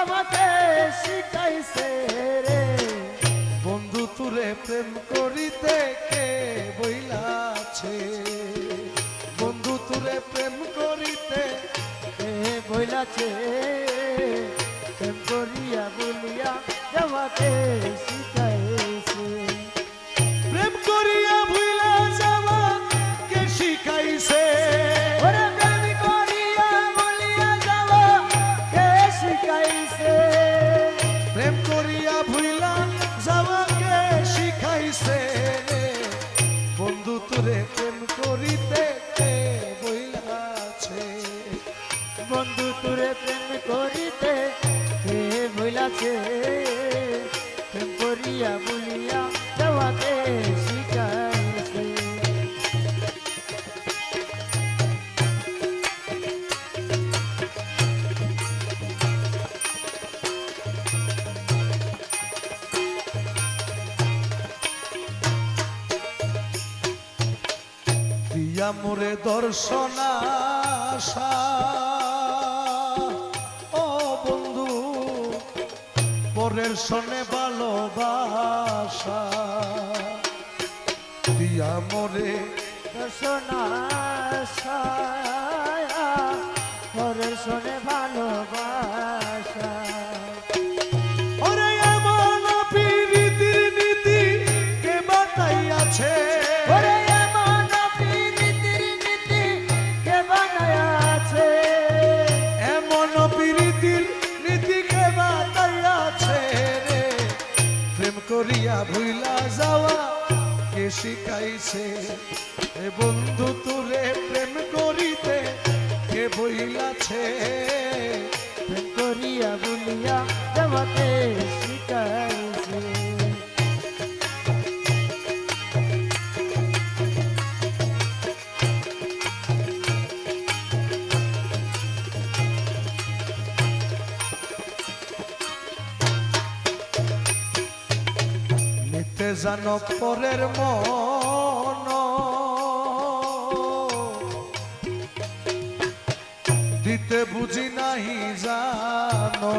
আমাকে শিখাইছে রে। বন্ধু তোরে প্রেম করিতে কে বইলাছে, বন্ধু তোরে প্রেম করিতে কে বইলাছে, প্রেম করিয়া বলিয়া যাওয়াকে শিখাইছে। প্রেম করিয়া ভুইলা যাওয়া কে শিখাইছে, ওরে প্রেম করিয়া বলিয়া যাওয়া কে শিখাইছে, প্রেম করিয়া ভুইলা যাওয়া কে শিখাইছে। বন্ধু তোরে প্রেম করিতে কে বইলাছে, বন্ধু তোরে প্রেম করিতে কে বইলাছে, প্রেম করিয়া বলিয়া যাওয়াকে শিখাইছে। দিয়া মোরে দর্শনা আশা, ও বন্ধু পরের সনে ভালোবাসা, দিয়া মোরে দর্শনা আশা, পরের সনে ভালোবাসা। ওরে এমন প্রীতির নীতি কে বাতাইয়াছে, ওরে করিয়া ভুইলা যাওয়া কে শিখাইছে। এ বন্ধু তোরে প্রেম করিতে কে বইলাছে, প্রেম করিয়া বলিয়া যাওয়াকে শিখাইছে। জানো পরের মন, দিতে বুঝি নাহি জানো,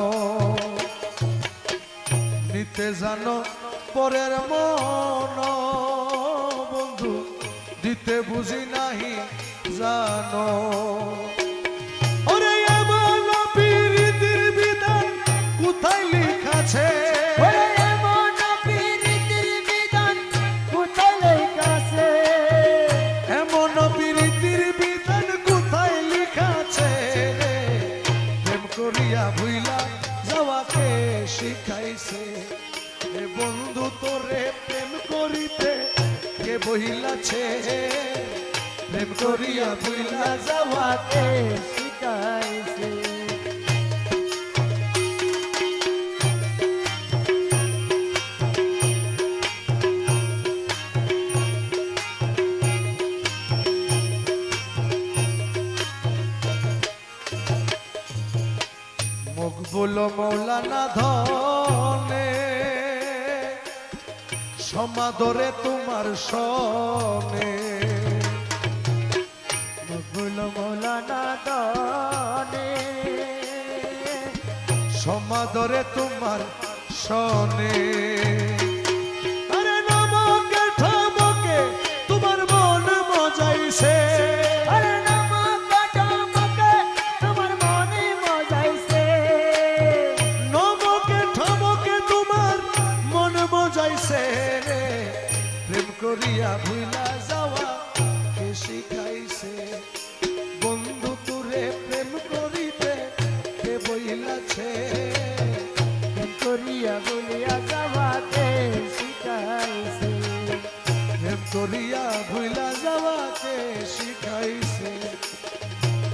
নিতে জানো পরের মন, বন্ধু দিতে বুঝি নাহি জানো। ওরে এমন প্রীতির বিধান কোথায় লিখাছে, ভুইলা যাওয়াকে শিখাইছে। এ বন্ধু তোরে প্রেম করিতে কে বইলাছে, প্রেম করিয়া ভুইলা যাওয়াকে শিখাইছে। বলো মৌলানা ধনে সমাদরে তোমার সনে, বলো মৌলানা ধনে সমাদরে তোমার সনে। আরে নমকে ঠমকে তোমার মন মজাইছে, প্রেম করিয়া ভুইলা যাওয়া কে শিখাইছে। বন্ধু তোরে প্রেম করিতে কে বইলাছে, প্রেম করিয়া বলিয়া যাওয়াকে শিখাইছে, প্রেম করিয়া ভুইলা যাওয়াকে শিখাইছে,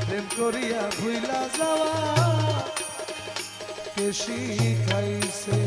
প্রেম করিয়া ভুইলা যাওয়া কে শিখাইছে।